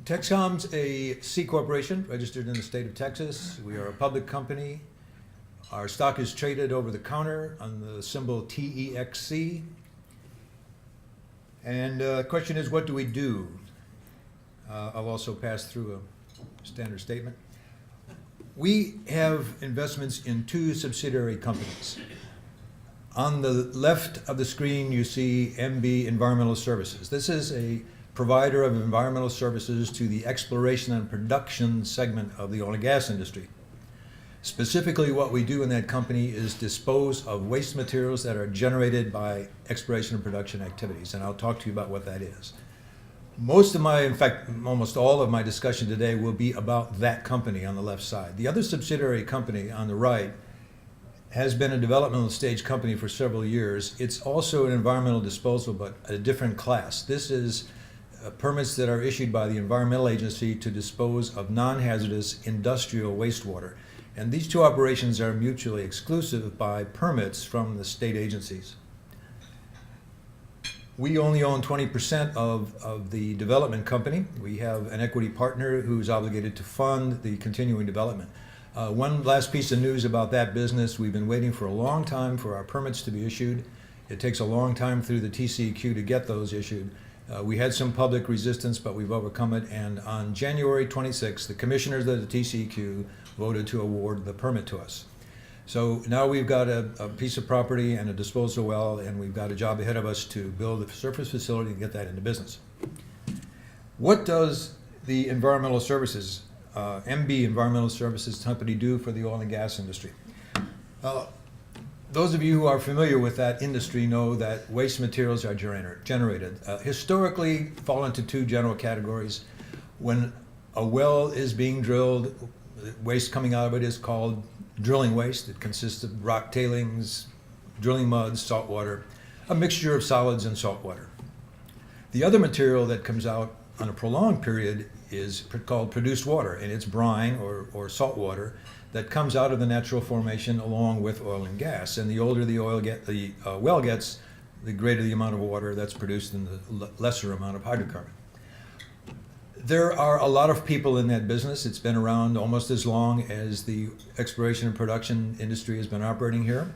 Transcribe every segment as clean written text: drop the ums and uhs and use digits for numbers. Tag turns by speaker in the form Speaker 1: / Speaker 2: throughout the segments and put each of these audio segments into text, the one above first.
Speaker 1: TexCom's a C corporation registered in the state of Texas. We are a public company. Our stock is traded over the counter on the symbol TEXC. And the question is, what do we do? I'll also pass through a standard statement. We have investments in two subsidiary companies. On the left of the screen, you see MB Environmental Services. This is a provider of environmental services to the exploration and production segment of the oil and gas industry. Specifically, what we do in that company is dispose of waste materials that are generated by exploration and production activities, and I'll talk to you about what that is. Most of my, in fact, almost all of my discussion today will be about that company on the left side. The other subsidiary company on the right has been a developmental stage company for several years. It's also an environmental disposal, but a different class. This is permits that are issued by the Environmental Agency to dispose of non-hazardous industrial wastewater. And these two operations are mutually exclusive by permits from the state agencies. We only own 20% of the development company. We have an equity partner who's obligated to fund the continuing development. One last piece of news about that business: we've been waiting for a long time for our permits to be issued. It takes a long time through the TCEQ to get those issued. We had some public resistance, but we've overcome it, and on January 26th, the commissioners of the TCEQ voted to award the permit to us. So now we've got a piece of property and a disposal well, and we've got a job ahead of us to build a surface facility and get that into business. What does the environmental services, MB Environmental Services Company, do for the oil and gas industry? Those of you who are familiar with that industry know that waste materials are generated. Historically, fall into two general categories. When a well is being drilled, the waste coming out of it is called drilling waste. It consists of rock tailings, drilling mud, salt water, a mixture of solids and salt water. The other material that comes out on a prolonged period is called produced water, and it's brine or salt water that comes out of the natural formation along with oil and gas. And the older the well gets, the greater the amount of water that's produced and the lesser amount of hydrocarbon. There are a lot of people in that business. It's been around almost as long as the exploration and production industry has been operating here.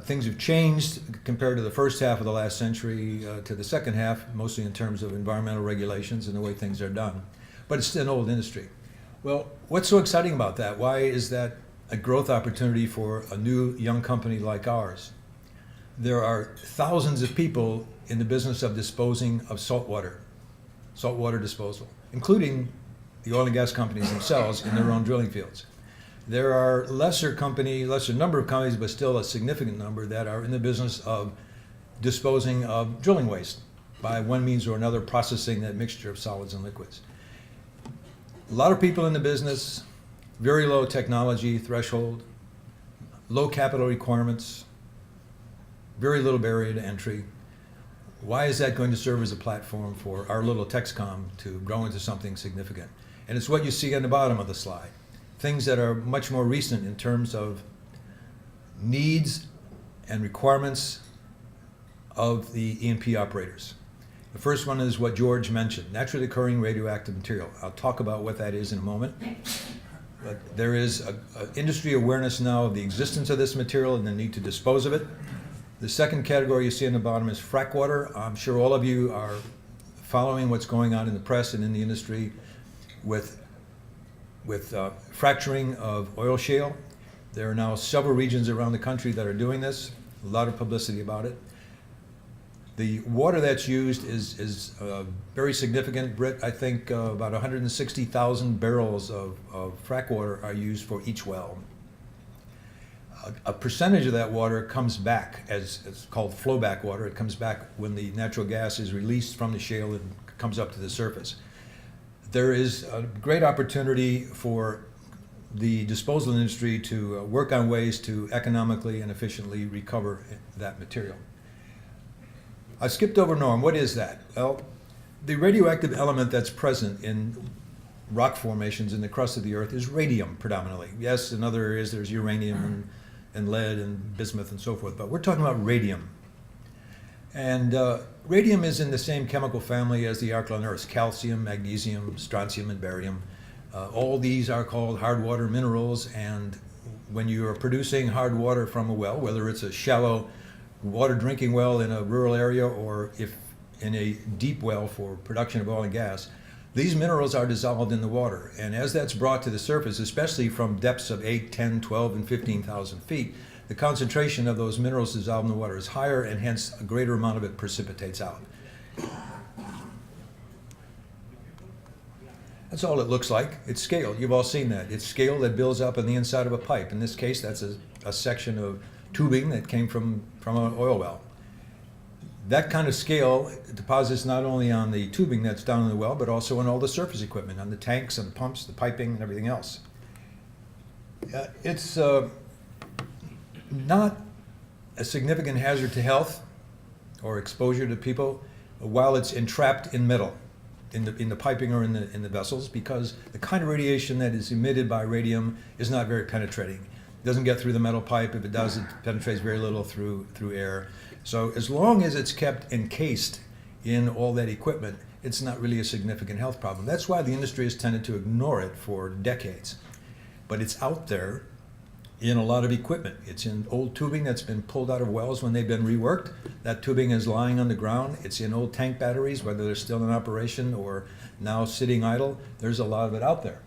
Speaker 1: Things have changed compared to the first half of the last century to the second half, mostly in terms of environmental regulations and the way things are done. But it's an old industry. Well, what's so exciting about that? Why is that a growth opportunity for a new young company like ours? There are thousands of people in the business of disposing of saltwater disposal, including the oil and gas companies themselves in their own drilling fields. There are lesser number of companies, but still a significant number that are in the business of disposing of drilling waste by one means or another, processing that mixture of solids and liquids. A lot of people in the business, very low technology threshold, low capital requirements, very little barrier to entry. Why is that going to serve as a platform for our little TexCom to grow into something significant? And it's what you see on the bottom of the slide. Things that are much more recent in terms of needs and requirements of the E&P operators. The first one is what George mentioned, naturally occurring radioactive material. I'll talk about what that is in a moment. But there is an industry awareness now of the existence of this material and the need to dispose of it. The second category you see on the bottom is frack water. I'm sure all of you are following what's going on in the press and in the industry with fracturing of oil shale. There are now several regions around the country that are doing this, a lot of publicity about it. The water that's used is very significant. Britt, I think about 160,000 barrels of frack water are used for each well. A percentage of that water comes back as it's called flowback water. It comes back when the natural gas is released from the shale and comes up to the surface. There is a great opportunity for the disposal industry to work on ways to economically and efficiently recover that material. I skipped over Norm. What is that? Well, the radioactive element that's present in rock formations in the crust of the earth is radium predominantly. Yes, in other areas there's uranium and lead and bismuth and so forth, but we're talking about radium. And radium is in the same chemical family as the alkaline earths: calcium, magnesium, strontium, and barium. All these are called hard water minerals, and when you are producing hard water from a well, whether it's a shallow water drinking well in a rural area or if in a deep well for production of oil and gas, these minerals are dissolved in the water. And as that's brought to the surface, especially from depths of 8, 10, 12, and 15,000 feet, the concentration of those minerals dissolved in the water is higher, and hence a greater amount of it precipitates out. That's all it looks like. It's scale. You've all seen that. It's scale that builds up on the inside of a pipe. In this case, that's a section of tubing that came from an oil well. That kind of scale deposits not only on the tubing that's down in the well, but also on all the surface equipment, on the tanks and pumps, the piping, and everything else. It's not a significant hazard to health or exposure to people while it's entrapped in metal, in the piping or in the vessels, because the kind of radiation that is emitted by radium is not very penetrating. It doesn't get through the metal pipe. If it does, it penetrates very little through air. So as long as it's kept encased in all that equipment, it's not really a significant health problem. That's why the industry has tended to ignore it for decades. But it's out there in a lot of equipment. It's in old tubing that's been pulled out of wells when they've been reworked. That tubing is lying on the ground. It's in old tank batteries, whether they're still in operation or now sitting idle. There's a lot of it out there.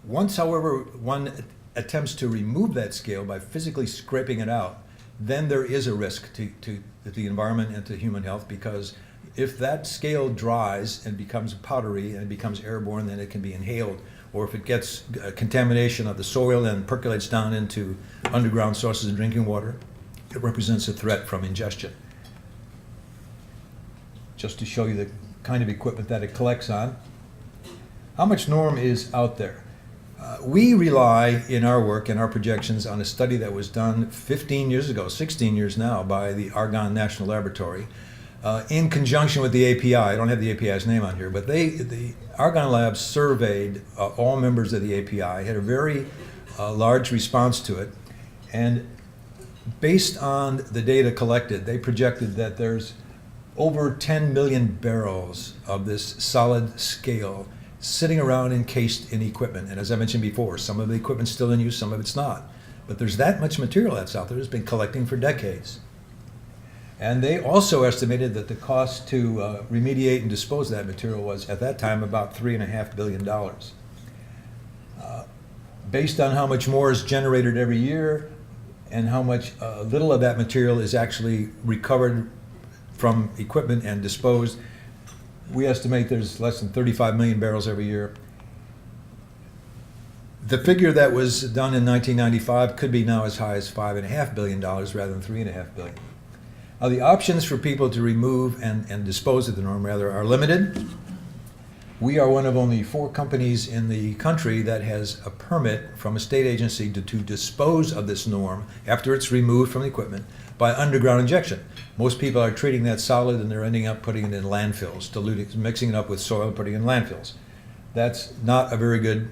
Speaker 1: Once, however, one attempts to remove that scale by physically scraping it out, then there is a risk to the environment and to human health, because if that scale dries and becomes powdery and becomes airborne, then it can be inhaled. Or if it gets contamination of the soil and percolates down into underground sources of drinking water, it represents a threat from ingestion. Just to show you the kind of equipment that it collects on. How much norm is out there? We rely in our work and our projections on a study that was done 15 years ago, 16 years now, by the Argonne National Laboratory in conjunction with the API. I don't have the API's name on here, but the Argonne Labs surveyed all members of the API, had a very large response to it, and based on the data collected, they projected that there's over 10 million barrels of this solid scale sitting around encased in equipment. And as I mentioned before, some of the equipment's still in use, some of it's not. But there's that much material that's out there that's been collecting for decades. And they also estimated that the cost to remediate and dispose of that material was, at that time, about $3.5 billion. Based on how much more is generated every year and how much little of that material is actually recovered from equipment and disposed, we estimate there's less than 35 million barrels every year. The figure that was done in 1995 could be now as high as $5.5 billion rather than $3.5 billion. Now, the options for people to remove and dispose of the norm, rather, are limited. We are one of only 4 companies in the country that has a permit from a state agency to dispose of this norm after it's removed from the equipment by underground injection. Most people are treating that solid and they're ending up putting it in landfills, diluting, mixing it up with soil and putting it in landfills. That's not a very good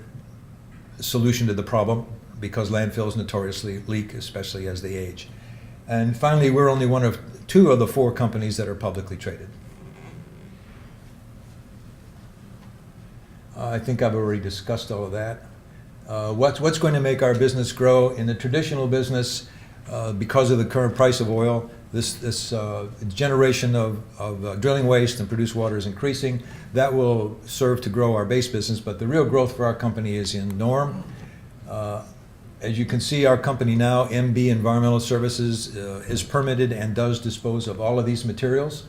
Speaker 1: solution to the problem, because landfills notoriously leak, especially as they age. And finally, we're only one of 2 of the 4 companies that are publicly traded. I think I've already discussed all of that. What's going to make our business grow? In the traditional business, because of the current price of oil, this generation of drilling waste and produced water is increasing. That will serve to grow our base business, but the real growth for our company is in NORM. As you can see, our company now, MB Environmental Services, is permitted and does dispose of all of these materials.